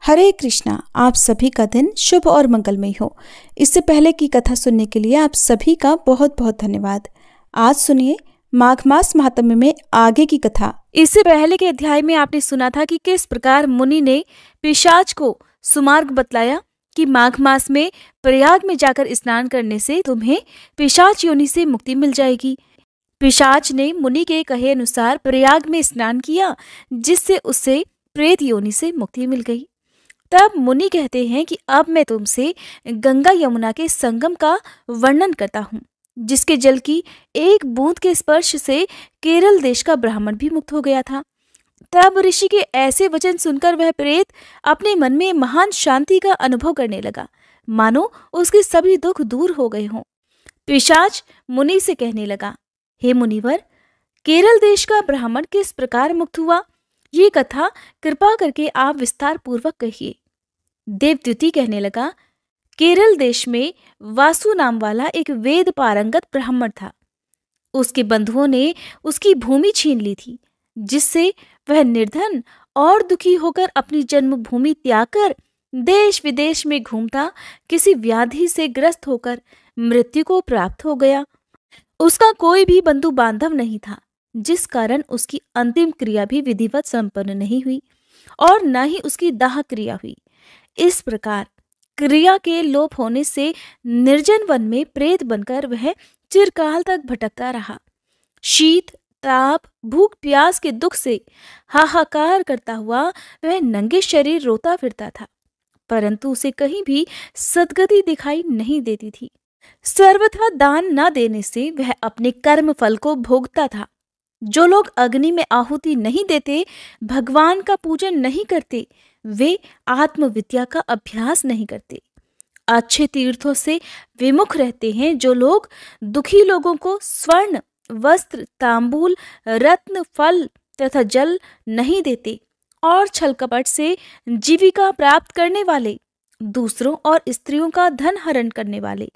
हरे कृष्णा। आप सभी का दिन शुभ और मंगलमय हो। इससे पहले की कथा सुनने के लिए आप सभी का बहुत बहुत धन्यवाद। आज सुनिए माघ मास महात्म्य में आगे की कथा। इससे पहले के अध्याय में आपने सुना था कि किस प्रकार मुनि ने पिशाच को सुमार्ग बतलाया कि माघ मास में प्रयाग में जाकर स्नान करने से तुम्हें पिशाच योनि से मुक्ति मिल जाएगी। पिशाच ने मुनि के कहे अनुसार प्रयाग में स्नान किया, जिससे उसे प्रेत योनि से मुक्ति मिल गई। तब मुनि कहते हैं कि अब मैं तुमसे गंगा यमुना के संगम का वर्णन करता हूँ, जिसके जल की एक बूंद के स्पर्श से केरल देश का ब्राह्मण भी मुक्त हो गया था। तब ऋषि के ऐसे वचन सुनकर वह प्रेत अपने मन में महान शांति का अनुभव करने लगा, मानो उसके सभी दुख दूर हो गए हों। पिशाच मुनि से कहने लगा, हे मुनिवर, केरल देश का ब्राह्मण किस प्रकार मुक्त हुआ, ये कथा कृपा करके आप विस्तार पूर्वक कहिए। देवद्युति कहने लगा, केरल देश में वासु नाम वाला एक वेद पारंगत ब्राह्मण था। उसके बंधुओं ने उसकी भूमि छीन ली थी, जिससे वह निर्धन और दुखी होकर अपनी जन्मभूमि त्याग कर देश विदेश में घूमता किसी व्याधि से ग्रस्त होकर मृत्यु को प्राप्त हो गया। उसका कोई भी बंधु बांधव नहीं था, जिस कारण उसकी अंतिम क्रिया भी विधिवत संपन्न नहीं हुई और न ही उसकी दाह क्रिया हुई। इस प्रकार क्रिया के लोप होने से निर्जन वन में प्रेत बनकर वह चिरकाल तक भटकता रहा। शीत, ताप, भूख, प्यास के दुख से हाहाकार करता हुआ वह नंगे शरीर रोता फिरता था, परंतु उसे कहीं भी सद्गति दिखाई नहीं देती थी। सर्वथा दान न देने से वह अपने कर्म फल को भोगता था। जो लोग अग्नि में आहुति नहीं देते, भगवान का पूजन नहीं करते, वे आत्मविद्या का अभ्यास नहीं करते। अच्छे तीर्थों से विमुख रहते हैं जो लोग दुखी लोगों को स्वर्ण, वस्त्र, तांबूल, रत्न, फल तथा जल नहीं देते और छल कपट से जीविका प्राप्त करने वाले, दूसरों और स्त्रियों का धन हरण करने वाले,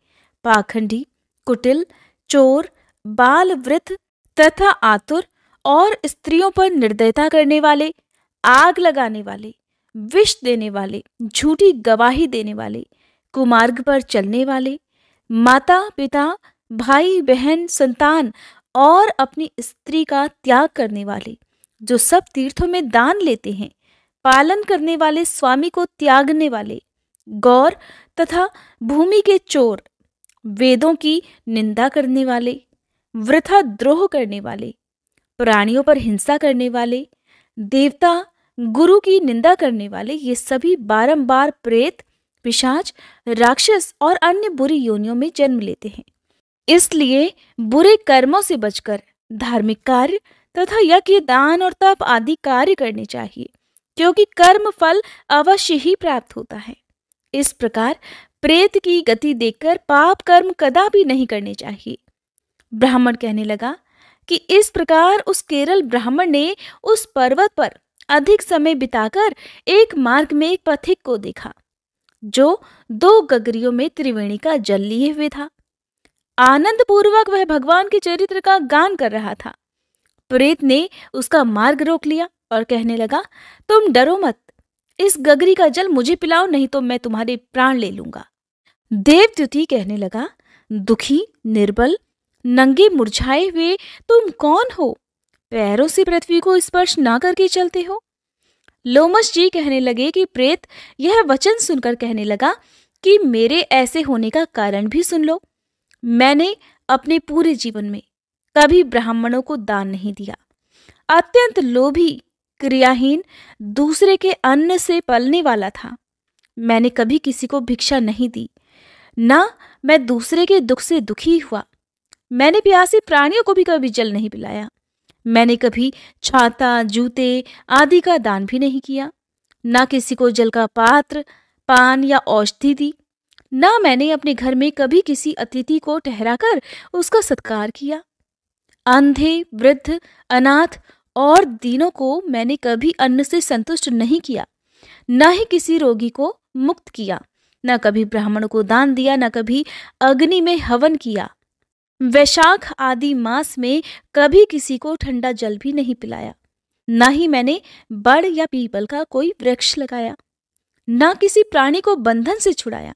पाखंडी, कुटिल, चोर, बाल वृद्ध तथा आतुर और स्त्रियों पर निर्दयता करने वाले, आग लगाने वाले, विष देने वाले, झूठी गवाही देने वाले, कुमार्ग पर चलने वाले, माता पिता, भाई बहन, संतान और अपनी स्त्री का त्याग करने वाले, जो सब तीर्थों में दान लेते हैं, पालन करने वाले, स्वामी को त्यागने वाले, गौर तथा भूमि के चोर, वेदों की निंदा करने वाले, वृथा द्रोह करने वाले, प्राणियों पर हिंसा करने वाले, देवता गुरु की निंदा करने वाले, ये सभी बारंबार प्रेत, पिशाच, राक्षस और अन्य बुरी योनियों में जन्म लेते हैं। इसलिए बुरे कर्मों से बचकर धार्मिक कार्य तथा यज्ञ, दान और तप आदि कार्य करने चाहिए, क्योंकि कर्म फल अवश्य ही प्राप्त होता है। इस प्रकार प्रेत की गति देखकर पाप कर्म कदापि नहीं करने चाहिए। ब्राह्मण कहने लगा कि इस प्रकार उस केरल ब्राह्मण ने उस पर्वत पर अधिक समय बिताकर एक मार्ग में एक पथिक को देखा, जो 2 गगरियों में त्रिवेणी का जल लिए हुए था। आनंद पूर्वक वह भगवान के चरित्र का गान कर रहा था। प्रेत ने उसका मार्ग रोक लिया और कहने लगा, तुम डरो मत, इस गगरी का जल मुझे पिलाओ, नहीं तो मैं तुम्हारे प्राण ले लूंगा। देवद्युति कहने लगा, दुखी, निर्बल, नंगे, मुरझाए हुए तुम कौन हो? पैरों से पृथ्वी को स्पर्श ना करके चलते हो। लोमश जी कहने लगे कि प्रेत यह वचन सुनकर कहने लगा कि मेरे ऐसे होने का कारण भी सुन लो। मैंने अपने पूरे जीवन में कभी ब्राह्मणों को दान नहीं दिया। अत्यंत लोभी, क्रियाहीन, दूसरे के अन्न से पलने वाला था। मैंने कभी किसी को भिक्षा नहीं दी, ना मैं दूसरे के दुख से दुखी हुआ। मैंने प्यासे प्राणियों को भी कभी जल नहीं पिलाया। मैंने कभी छाता, जूते आदि का दान भी नहीं किया, ना किसी को जल का पात्र, पान या औषधि दी, ना मैंने अपने घर में कभी किसी अतिथि को ठहराकर उसका सत्कार किया। अंधे, वृद्ध, अनाथ और दीनों को मैंने कभी अन्न से संतुष्ट नहीं किया, ना ही किसी रोगी को मुक्त किया, ना कभी ब्राह्मणों को दान दिया, ना कभी अग्नि में हवन किया। वैशाख आदि मास में कभी किसी को ठंडा जल भी नहीं पिलाया, ना ही मैंने बड़ या पीपल का कोई वृक्ष लगाया। ना किसी प्राणी को बंधन से छुड़ाया,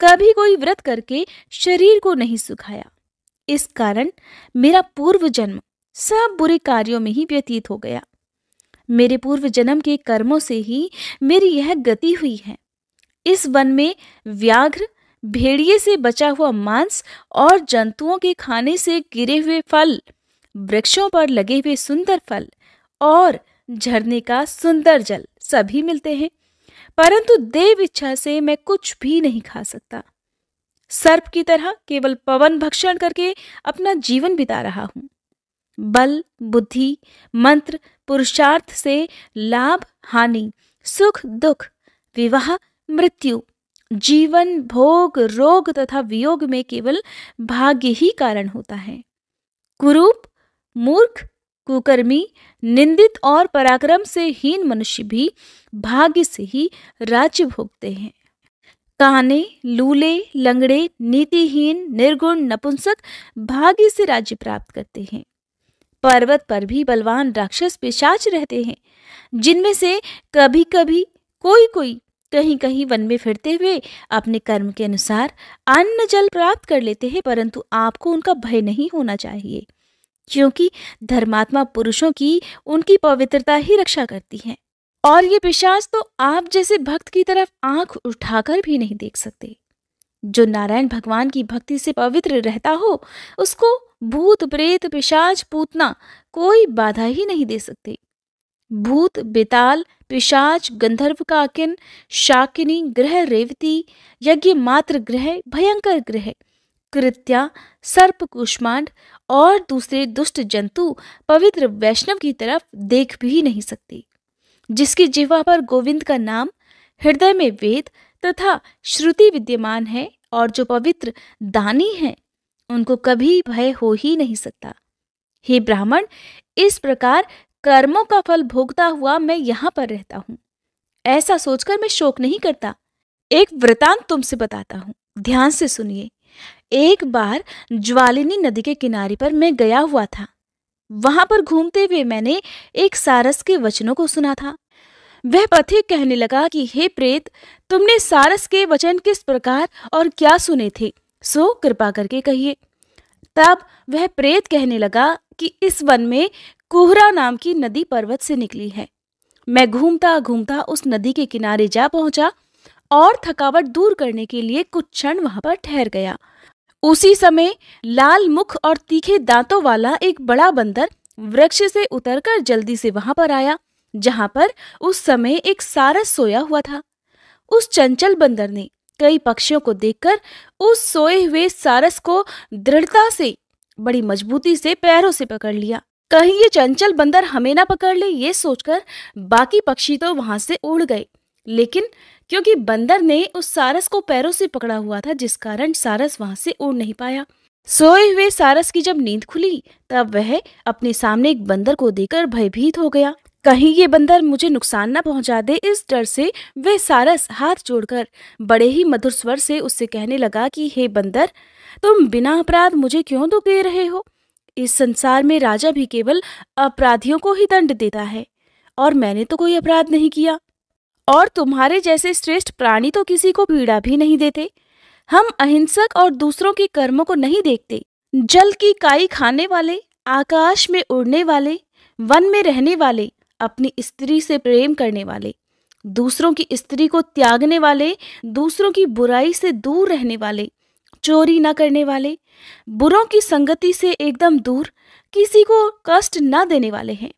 कभी कोई व्रत करके शरीर को नहीं सुखाया। इस कारण मेरा पूर्व जन्म सब बुरे कार्यों में ही व्यतीत हो गया। मेरे पूर्व जन्म के कर्मों से ही मेरी यह गति हुई है। इस वन में व्याघ्र, भेड़िए से बचा हुआ मांस और जंतुओं के खाने से गिरे हुए फल, वृक्षों पर लगे हुए सुंदर फल और झरने का सुंदर जल सभी मिलते हैं, परंतु देव इच्छा से मैं कुछ भी नहीं खा सकता। सर्प की तरह केवल पवन भक्षण करके अपना जीवन बिता रहा हूं। बल, बुद्धि, मंत्र, पुरुषार्थ से लाभ, हानि, सुख, दुख, विवाह, मृत्यु, जीवन, भोग, रोग तथा वियोग में केवल भाग्य ही कारण होता है। कुरूप, मूर्ख, कुकर्मी, निंदित और पराक्रम से हीन मनुष्य भी भाग्य से ही राज्य भोगते हैं। काने, लूले, लंगड़े, नीतिहीन, निर्गुण, नपुंसक भाग्य से राज्य प्राप्त करते हैं। पर्वत पर भी बलवान राक्षस पिशाच रहते हैं, जिनमें से कभी कभी कोई कहीं कहीं वन में फिरते हुए अपने कर्म के अनुसार अन्न जल प्राप्त कर लेते हैं, परंतु आपको उनका भय नहीं होना चाहिए, क्योंकि धर्मात्मा पुरुषों की उनकी पवित्रता ही रक्षा करती है। और ये पिशाच तो आप जैसे भक्त की तरफ आंख उठाकर भी नहीं देख सकते। जो नारायण भगवान की भक्ति से पवित्र रहता हो, उसको भूत, प्रेत, पिशाच, पूतना कोई बाधा ही नहीं दे सकते। भूत, बेताल, पिशाच, गंधर्व काकिन, शाकिनी ग्रह, रेवती, यज्ञ मात्र ग्रह, भयंकर ग्रह, कृत्या, सर्प, कुष्मांड और दूसरे दुष्ट जंतु पवित्र वैष्णव की तरफ देख भी नहीं सकते। जिसकी जिह्वा पर गोविंद का नाम, हृदय में वेद तथा श्रुति विद्यमान है और जो पवित्र दानी है, उनको कभी भय हो ही नहीं सकता। हे ब्राह्मण, इस प्रकार कर्मों का फल भोगता हुआ मैं यहाँ पर रहता हूँ, ऐसा सोचकर मैं शोक नहीं करता। एक वृतांत तुमसे बताता हूँ, ध्यान से सुनिए। एक बार ज्वालिनी नदी के किनारे पर मैं गया हुआ था। वहां पर घूमते हुए मैंने एक सारस के वचनों को सुना था। वह पथिक कहने लगा कि हे प्रेत, तुमने सारस के वचन किस प्रकार और क्या सुने थे, सो कृपा करके कहिए। तब वह प्रेत कहने लगा कि इस वन में कुहरा नाम की नदी पर्वत से निकली है। मैं घूमता घूमता उस नदी के किनारे जा पहुंचा और थकावट दूर करने के लिए कुछ क्षण वहां पर ठहर गया। उसी समय लाल मुख और तीखे दांतों वाला एक बड़ा बंदर वृक्ष से उतरकर जल्दी से वहां पर आया, जहां पर उस समय एक सारस सोया हुआ था। उस चंचल बंदर ने कई पक्षियों को देखकर उस सोए हुए सारस को दृढ़ता से, बड़ी मजबूती से पैरों से पकड़ लिया। कहीं ये चंचल बंदर हमें ना पकड़ ले, ये सोचकर बाकी पक्षी तो वहां से उड़ गए, लेकिन क्योंकि बंदर ने उस सारस को पैरों से पकड़ा हुआ था, जिस कारण सारस वहां से उड़ नहीं पाया। सोए हुए सारस की जब नींद खुली, तब वह अपने सामने एक बंदर को देखकर भयभीत हो गया। कहीं ये बंदर मुझे नुकसान न पहुंचा दे, इस डर से वह सारस हाथ जोड़कर बड़े ही मधुर स्वर से उससे कहने लगा कि हे बंदर, तुम बिना अपराध मुझे क्यों दुख दे रहे हो? इस संसार में राजा भी केवल अपराधियों को ही दंड देता है, और मैंने तो कोई अपराध नहीं किया। और तुम्हारे जैसे श्रेष्ठ प्राणी तो किसी को पीड़ा भी नहीं देते। हम अहिंसक और दूसरों के कर्मों को नहीं देखते। जल की काई खाने वाले, आकाश में उड़ने वाले, वन में रहने वाले, अपनी स्त्री से प्रेम करने वाले, दूसरों की स्त्री को त्यागने वाले, दूसरों की बुराई से दूर रहने वाले, चोरी न करने वाले, बुरों की संगति से एकदम दूर, किसी को कष्ट न देने वाले हैं।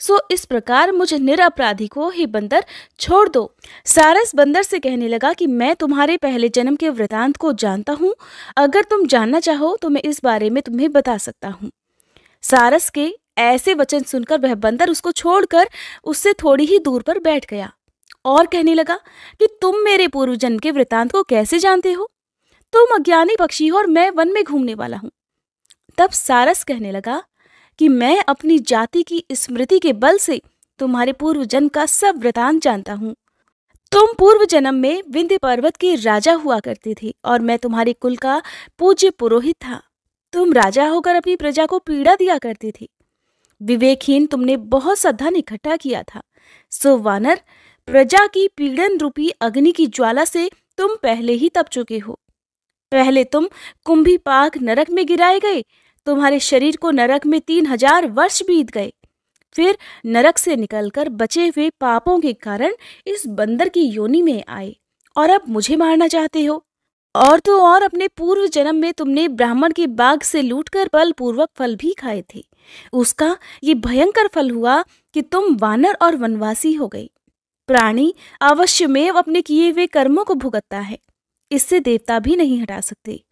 सो इस प्रकार मुझे निरपराधी को हे बंदर छोड़ दो। सारस बंदर से कहने लगा कि मैं तुम्हारे पहले जन्म के वृतांत को जानता हूँ। अगर तुम जानना चाहो तो मैं इस बारे में तुम्हें बता सकता हूँ। सारस के ऐसे वचन सुनकर वह बंदर उसको छोड़कर उससे थोड़ी ही दूर पर बैठ गया और कहने लगा कि तुम मेरे पूर्व जन्म के वृतांत को कैसे जानते हो? तुम अज्ञानी पक्षी हो और मैं वन में घूमने वाला हूँ। तब सारस कहने लगा कि मैं अपनी जाति की स्मृति के बल से तुम्हारे पूर्व जन्म का सब वृतांत जानता हूँ। तुम पूर्व जन्म में विंध्य पर्वत के राजा हुआ करते थे और मैं तुम्हारे कुल का पूज्य पुरोहित था। तुम राजा होकर अपनी प्रजा को पीड़ा दिया करते थे। विवेकहीन तुमने बहुत सा धन इकट्ठा किया था। सो वानर, प्रजा की पीड़न रूपी अग्नि की ज्वाला से तुम पहले ही तप चुके हो। पहले तुम कुंभीपाक नरक में गिराए गए, तुम्हारे शरीर को नरक में 3000 वर्ष बीत गए। फिर नरक से निकलकर बचे हुए पापों के कारण इस बंदर की योनि में आए और अब मुझे मारना चाहते हो। और तो और अपने पूर्व जन्म में तुमने ब्राह्मण के बाग से लूटकर बलपूर्वक फल भी खाए थे। उसका ये भयंकर फल हुआ कि तुम वानर और वनवासी हो गए। प्राणी अवश्यमेव अपने किए हुए कर्मों को भुगतता है, इससे देवता भी नहीं हटा सकते।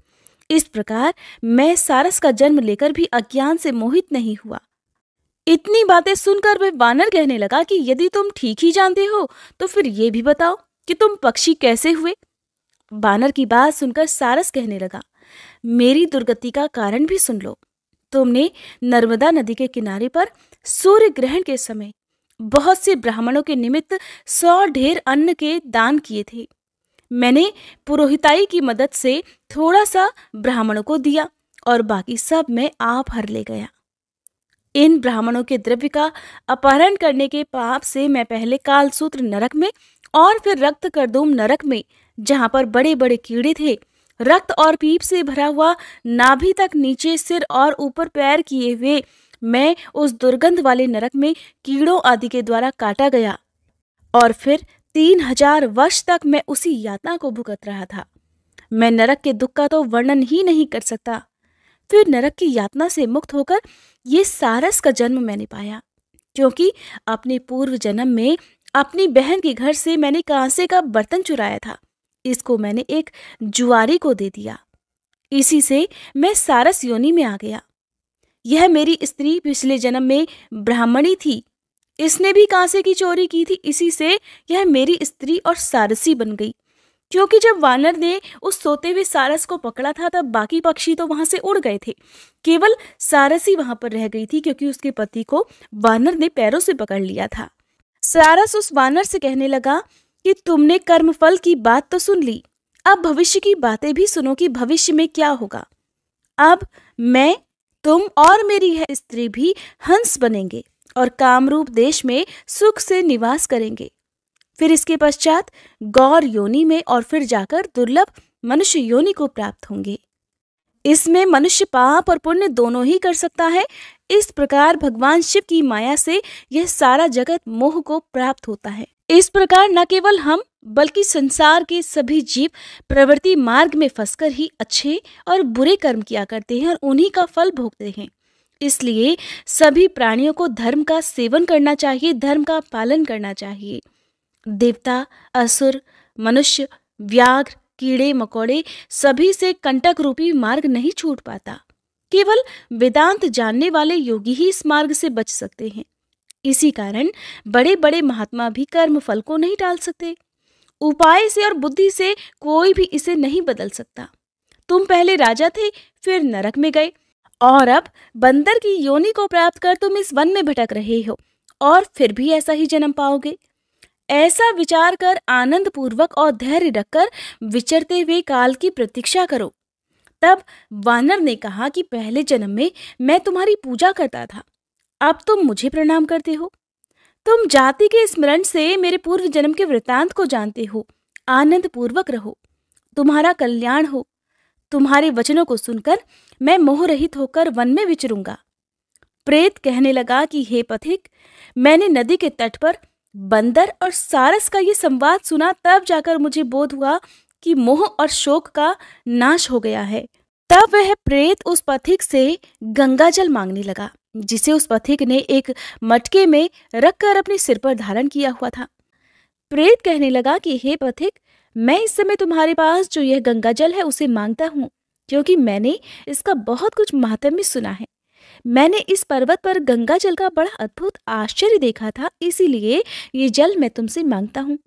इस प्रकार मैं सारस का जन्म लेकर भी अज्ञान से मोहित नहीं हुआ। इतनी बातें सुनकर वह वानर कहने लगा कि यदि तुम ठीक ही जानते हो तो फिर ये भी बताओ कि तुम पक्षी कैसे हुए। वानर की बात सुनकर सारस कहने लगा, मेरी दुर्गति का कारण भी सुन लो। तुमने नर्मदा नदी के किनारे पर सूर्य ग्रहण के समय बहुत से ब्राह्मणों के निमित्त 100 ढेर अन्न के दान किए थे। मैंने पुरोहिताई की मदद से थोड़ा सा ब्राह्मणों को दिया और बाकी सब मैं आप हर ले गया। इन ब्राह्मणों के द्रव्य का अपहरण करने के पाप से मैं पहले कालसूत्र नरक में और फिर रक्त करदूम नरक में, जहां पर बड़े बड़े कीड़े थे, रक्त और पीप से भरा हुआ नाभि तक नीचे सिर और ऊपर पैर किए हुए मैं उस दुर्गंध वाले नरक में कीड़ों आदि के द्वारा काटा गया और फिर 3000 वर्ष तक मैं उसी यातना को भुगत रहा था। मैं नरक के दुख का तो वर्णन ही नहीं कर सकता। फिर नरक की यातना से मुक्त होकर ये सारस का जन्म मैंने पाया, क्योंकि अपने पूर्व जन्म में अपनी बहन के घर से मैंने कांसे का बर्तन चुराया था। इसको मैंने एक जुआरी को दे दिया। इसी से मैं सारस योनि में आ गया। यह मेरी स्त्री पिछले जन्म में ब्राह्मणी थी, इसने भी कांसे की चोरी की थी। इसी से यह मेरी स्त्री और सारसी बन गई। क्योंकि जब वानर ने उस सोते हुए सारस को पकड़ा था तब बाकी पक्षी तो वहां से उड़ गए थे, केवल सारसी वहां पर रह गई थी, क्योंकि उसके पति को वानर ने पैरों से पकड़ लिया था। सारस उस वानर से कहने लगा कि तुमने कर्मफल की बात तो सुन ली, अब भविष्य की बातें भी सुनो कि भविष्य में क्या होगा। अब मैं, तुम और मेरी यह स्त्री भी हंस बनेंगे और कामरूप देश में सुख से निवास करेंगे। फिर इसके पश्चात गौर योनि में और फिर जाकर दुर्लभ मनुष्य योनि को प्राप्त होंगे। इसमें मनुष्य पाप और पुण्य दोनों ही कर सकता है। इस प्रकार भगवान शिव की माया से यह सारा जगत मोह को प्राप्त होता है। इस प्रकार न केवल हम बल्कि संसार के सभी जीव प्रवृत्ति मार्ग में फंसकर ही अच्छे और बुरे कर्म किया करते हैं और उन्हीं का फल भोगते हैं। इसलिए सभी प्राणियों को धर्म का सेवन करना चाहिए, धर्म का पालन करना चाहिए। देवता, असुर, मनुष्य, व्याघ्र, कीड़े मकोड़े सभी से कंटक रूपी मार्ग नहीं छूट पाता। केवल वेदांत जानने वाले योगी ही इस मार्ग से बच सकते हैं। इसी कारण बड़े बड़े महात्मा भी कर्म फल को नहीं टाल सकते। उपाय से और बुद्धि से कोई भी इसे नहीं बदल सकता। तुम पहले राजा थे, फिर नरक में गए और अब बंदर की योनि को प्राप्त कर तुम इस वन में भटक रहे हो और फिर भी ऐसा ही जन्म पाओगे। ऐसा विचार कर आनंद पूर्वक और धैर्य रखकर विचरते हुए काल की प्रतीक्षा करो। तब वानर ने कहा कि पहले जन्म में मैं तुम्हारी पूजा करता था, अब तुम मुझे प्रणाम करते हो। तुम जाति के स्मरण से मेरे पूर्व जन्म के वृतांत को जानते हो। आनंद पूर्वक रहो, तुम्हारा कल्याण हो। तुम्हारे वचनों को सुनकर मैं मोह रहित होकर वन में विचरूंगा। प्रेत कहने लगा कि हे पथिक, मैंने नदी के तट पर बंदर और सारस का ये संवाद सुना, तब जाकर मुझे बोध हुआ कि मोह और शोक का नाश हो गया है। तब वह प्रेत उस पथिक से गंगा जल मांगने लगा, जिसे उस पथिक ने एक मटके में रखकर अपने सिर पर धारण किया हुआ था। प्रेत कहने लगा कि हे पथिक, मैं इस समय तुम्हारे पास जो यह गंगा जल है उसे मांगता हूँ, क्योंकि मैंने इसका बहुत कुछ महात्म्य सुना है। मैंने इस पर्वत पर गंगा जल का बड़ा अद्भुत आश्चर्य देखा था, इसीलिए ये जल मैं तुमसे मांगता हूँ।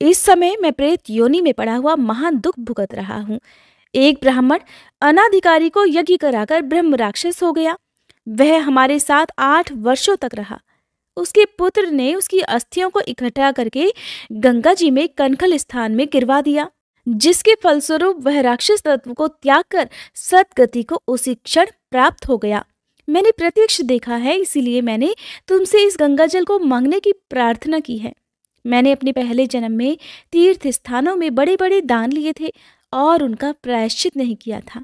इस समय मैं प्रेत योनि में पड़ा हुआ महान दुख भुगत रहा हूँ। एक ब्राह्मण अनाधिकारी को यज्ञ कराकर ब्रह्म राक्षस हो गया। वह हमारे साथ 8 वर्षों तक रहा। उसके पुत्र ने उसकी अस्थियों को इकट्ठा करके गंगा जी में कनखल स्थान में गिरवा दिया, जिसके फलस्वरूप वह राक्षस तत्व को त्याग कर सद्गति को उसी क्षण प्राप्त हो गया। मैंने प्रत्यक्ष देखा है, इसीलिए मैंने तुमसे इस गंगा जल को मांगने की प्रार्थना की है। मैंने अपने पहले जन्म में तीर्थ स्थानों में बड़े बड़े दान लिए थे और उनका प्रायश्चित नहीं किया था।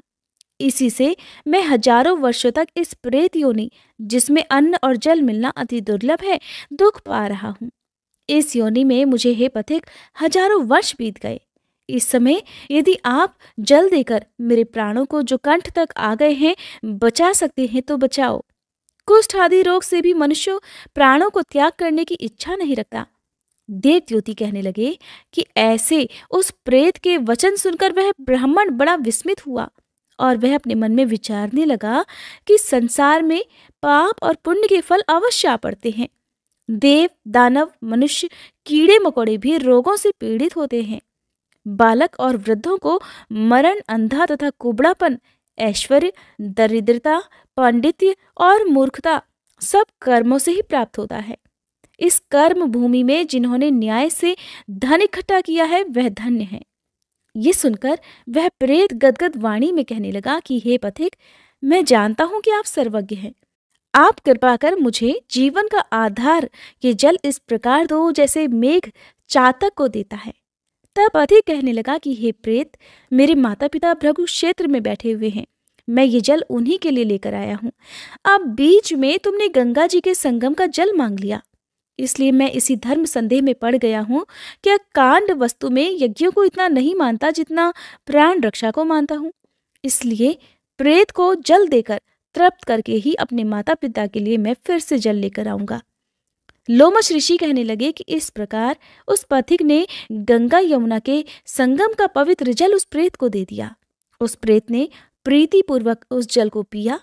इसी से मैं हजारों वर्षों तक इस प्रेत योनि, जिसमें अन्न और जल मिलना अति दुर्लभ है, दुख पा रहा हूँ। इस योनि में मुझे हे पथिक हजारों वर्ष बीत गए। इस समय यदि आप जल देकर मेरे प्राणों को जो कंठ तक आ गए हैं बचा सकते हैं तो बचाओ। कुष्ठ आदि रोग से भी मनुष्य प्राणों को त्याग करने की इच्छा नहीं रखता। देवद्योति कहने लगे कि ऐसे उस प्रेत के वचन सुनकर वह ब्राह्मण बड़ा विस्मित हुआ और वह अपने मन में विचारने लगा कि संसार में पाप और पुण्य के फल अवश्य आ पड़ते हैं। देव, दानव, मनुष्य, कीड़े मकोड़े भी रोगों से पीड़ित होते हैं। बालक और वृद्धों को मरण, अंधा तथा कुबड़ापन, ऐश्वर्य, दरिद्रता, पांडित्य और मूर्खता सब कर्मों से ही प्राप्त होता है। इस कर्म भूमि में जिन्होंने न्याय से धन इकट्ठा किया है वह धन्य है। ये सुनकर वह प्रेत गदगद वाणी में कहने लगा कि हे पथिक, मैं जानता हूं कि आप सर्वज्ञ हैं। आप कृपा कर मुझे जीवन का आधार ये जल इस प्रकार दो जैसे मेघ चातक को देता है। तब पथिक कहने लगा कि हे प्रेत, मेरे माता पिता भृगु क्षेत्र में बैठे हुए हैं, मैं ये जल उन्हीं के लिए लेकर आया हूँ। अब बीच में तुमने गंगा जी के संगम का जल मांग लिया, इसलिए मैं इसी धर्म संदेह में पड़ गया हूँ। क्या कांड वस्तु में यज्ञों को इतना नहीं मानता जितना प्राण रक्षा को मानता हूँ। इसलिए प्रेत को जल देकर तृप्त करके ही अपने माता पिता के लिए मैं फिर से जल लेकर आऊंगा। लोमश ऋषि कहने लगे कि इस प्रकार उस पथिक ने गंगा यमुना के संगम का पवित्र जल उस प्रेत को दे दिया। उस प्रेत ने प्रीति पूर्वक उस जल को पिया,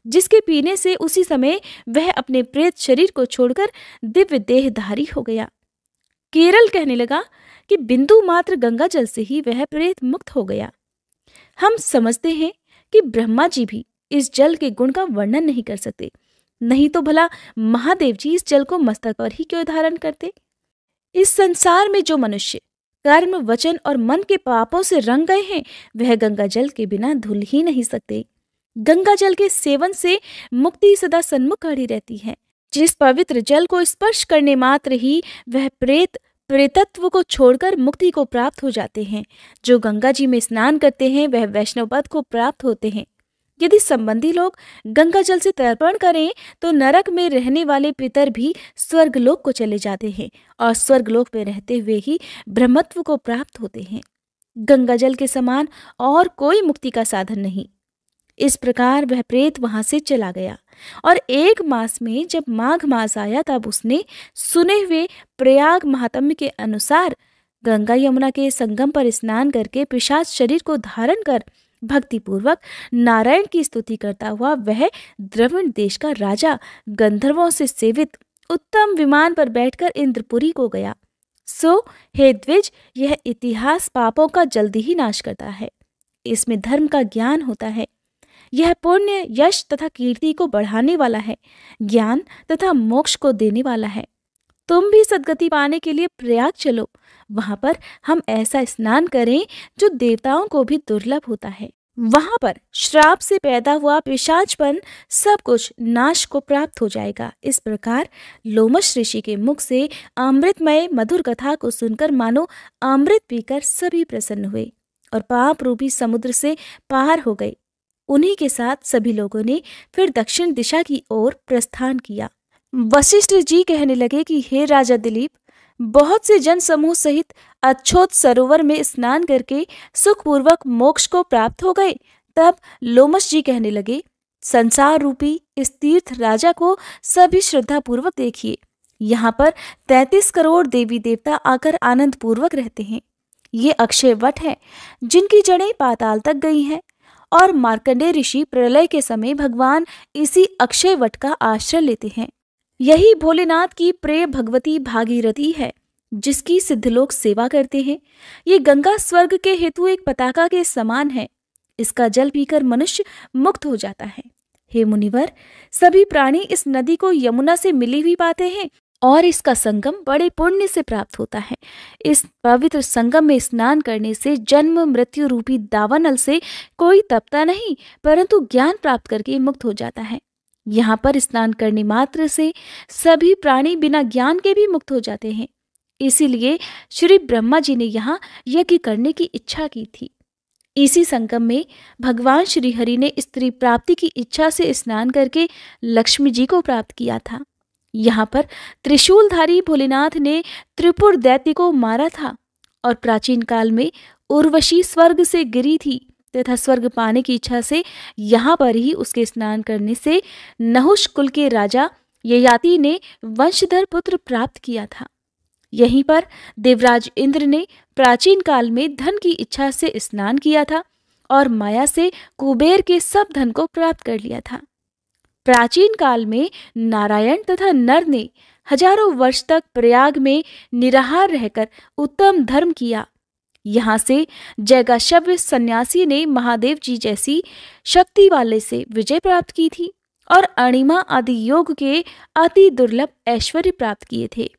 जिसके पीने से उसी समय वह अपने प्रेत शरीर को छोड़कर दिव्य देहधारी हो गया। केरल कहने लगा कि बिंदु मात्र गंगा जल से ही वह प्रेत मुक्त हो गया। हम समझते हैं कि ब्रह्मा जी भी इस जल के गुण का वर्णन नहीं कर सकते, नहीं तो भला महादेव जी इस जल को मस्तक पर ही क्यों धारण करते। इस संसार में जो मनुष्य कर्म, वचन और मन के पापों से रंग गए हैं वह गंगा जल के बिना धुल ही नहीं सकते। गंगा जल के सेवन से मुक्ति सदा सन्मुख खड़ी रहती है। जिस पवित्र जल को स्पर्श करने मात्र ही वह प्रेत प्रेतत्व को छोड़कर मुक्ति को प्राप्त हो जाते हैं। जो गंगा जी में स्नान करते हैं वह वैष्णव पद को प्राप्त होते हैं। यदि संबंधी लोग गंगा जल से तर्पण करें तो नरक में रहने वाले पितर भी स्वर्गलोक को चले जाते हैं और स्वर्गलोक में रहते हुए ही ब्रह्मत्व को प्राप्त होते हैं। गंगा जल के समान और कोई मुक्ति का साधन नहीं। इस प्रकार वह प्रेत वहां से चला गया और 1 मास में जब माघ मास आया तब उसने सुने हुए प्रयाग महात्म्य के अनुसार गंगा यमुना के संगम पर स्नान करके पिशाच शरीर को धारण कर भक्तिपूर्वक नारायण की स्तुति करता हुआ वह द्रविड़ देश का राजा गंधर्वों से सेवित उत्तम विमान पर बैठकर इंद्रपुरी को गया। सो हे द्विज, यह इतिहास पापों का जल्दी ही नाश करता है। इसमें धर्म का ज्ञान होता है। यह पुण्य, यश तथा कीर्ति को बढ़ाने वाला है, ज्ञान तथा मोक्ष को देने वाला है। तुम भी सद्गति पाने के लिए प्रयाग चलो, वहां पर हम ऐसा स्नान करें जो देवताओं को भी दुर्लभ होता है। वहां पर श्राप से पैदा हुआ पिशाचपन सब कुछ नाश को प्राप्त हो जाएगा। इस प्रकार लोमश ऋषि के मुख से अमृतमय मधुर कथा को सुनकर मानो अमृत पीकर सभी प्रसन्न हुए और पाप रूपी समुद्र से पार हो गए। उन्हीं के साथ सभी लोगों ने फिर दक्षिण दिशा की ओर प्रस्थान किया। वशिष्ठ जी कहने लगे कि हे राजा दिलीप, बहुत से जन समूह सहित अच्छोत सरोवर में स्नान करके सुखपूर्वक मोक्ष को प्राप्त हो गए। तब लोमश जी कहने लगे, संसार रूपी इस तीर्थ राजा को सभी श्रद्धा पूर्वक देखिए। यहाँ पर 33 करोड़ देवी देवता आकर आनंद पूर्वक रहते हैं। ये अक्षय वट है जिनकी जड़ें पाताल तक गई हैं और मार्कंडेय ऋषि प्रलय के समय भगवान इसी अक्षय वट का आश्रय लेते हैं। यही भोलेनाथ की प्रिय भगवती भागीरथी है जिसकी सिद्धलोक सेवा करते हैं। ये गंगा स्वर्ग के हेतु एक पताका के समान है। इसका जल पीकर मनुष्य मुक्त हो जाता है। हे मुनिवर, सभी प्राणी इस नदी को यमुना से मिली हुई पाते हैं और इसका संगम बड़े पुण्य से प्राप्त होता है। इस पवित्र संगम में स्नान करने से जन्म मृत्यु रूपी दावानल से कोई तपता नहीं, परंतु ज्ञान प्राप्त करके मुक्त हो जाता है। यहाँ पर स्नान करने मात्र से सभी प्राणी बिना ज्ञान के भी मुक्त हो जाते हैं। इसीलिए श्री ब्रह्मा जी ने यहाँ यज्ञ करने की इच्छा की थी। इसी संगम में भगवान श्री हरि ने स्त्री प्राप्ति की इच्छा से स्नान करके लक्ष्मी जी को प्राप्त किया था। यहाँ पर त्रिशूलधारी भोलेनाथ ने त्रिपुर दैत्य को मारा था और प्राचीन काल में उर्वशी स्वर्ग से गिरी थी तथा स्वर्ग पाने की इच्छा से यहाँ पर ही उसके स्नान करने से नहुष कुल के राजा ययाति ने वंशधर पुत्र प्राप्त किया था। यहीं पर देवराज इंद्र ने प्राचीन काल में धन की इच्छा से स्नान किया था और माया से कुबेर के सब धन को प्राप्त कर लिया था। प्राचीन काल में नारायण तथा नर ने हजारों वर्ष तक प्रयाग में निराहार रहकर उत्तम धर्म किया। यहाँ से जैगाशव्य सन्यासी ने महादेव जी जैसी शक्ति वाले से विजय प्राप्त की थी और अणिमा आदि योग के अति दुर्लभ ऐश्वर्य प्राप्त किए थे।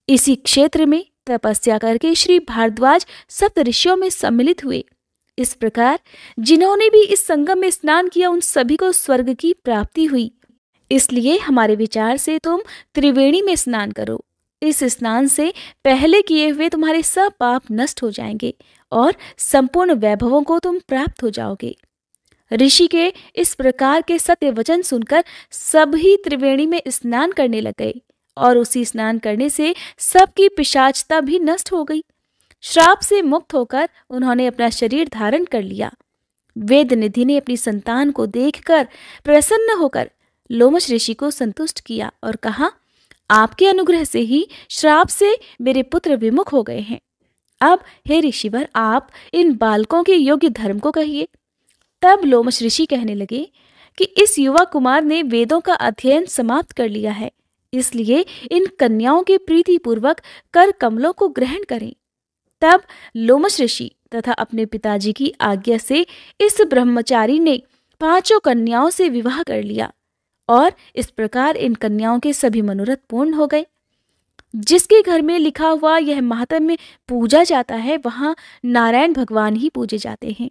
इसी क्षेत्र में तपस्या करके श्री भारद्वाज सप्त ऋषियों में सम्मिलित हुए। इस प्रकार जिन्होंने भी इस संगम में स्नान किया उन सभी को स्वर्ग की प्राप्ति हुई। इसलिए हमारे विचार से तुम त्रिवेणी में स्नान करो। इस स्नान से पहले किए हुए तुम्हारे सब पाप नष्ट हो जाएंगे और संपूर्ण वैभवों को तुम प्राप्त हो जाओगे। ऋषि के इस प्रकार के सत्य वचन सुनकर सभी त्रिवेणी में स्नान करने लग गए और उसी स्नान करने से सबकी पिशाचता भी नष्ट हो गई। श्राप से मुक्त होकर उन्होंने अपना शरीर धारण कर लिया। वेद निधि ने अपनी संतान को देखकर प्रसन्न होकर लोमश ऋषि को संतुष्ट किया और कहा, आपके अनुग्रह से ही श्राप से मेरे पुत्र विमुख हो गए हैं। अब हे ऋषिवर, आप इन बालकों के योग्य धर्म को कहिए। तब लोमश ऋषि कहने लगे कि इस युवा कुमार ने वेदों का अध्ययन समाप्त कर लिया है, इसलिए इन कन्याओं के प्रीति पूर्वक कर कमलों को ग्रहण करें। तब लोमश ऋषि तथा अपने पिताजी की आज्ञा से इस ब्रह्मचारी ने 5 कन्याओं से विवाह कर लिया और इस प्रकार इन कन्याओं के सभी मनोरथ पूर्ण हो गए। जिसके घर में लिखा हुआ यह माहात्म्य पूजा जाता है, वहां नारायण भगवान ही पूजे जाते हैं।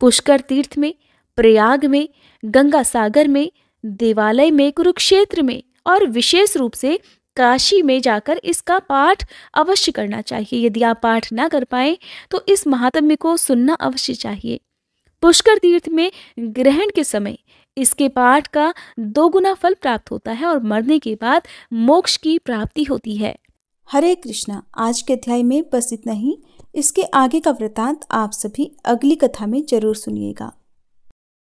पुष्कर तीर्थ में, प्रयाग में, गंगा सागर में, देवालय में, कुरुक्षेत्र में और विशेष रूप से काशी में जाकर इसका पाठ अवश्य करना चाहिए। यदि आप पाठ ना कर पाए तो इस महात्म्य को सुनना अवश्य चाहिए। पुष्कर तीर्थ में ग्रहण के समय इसके पाठ का 2 गुना फल प्राप्त होता है और मरने के बाद मोक्ष की प्राप्ति होती है। हरे कृष्णा। आज के अध्याय में बस इतना ही। इसके आगे का वृतांत आप सभी अगली कथा में जरूर सुनिएगा।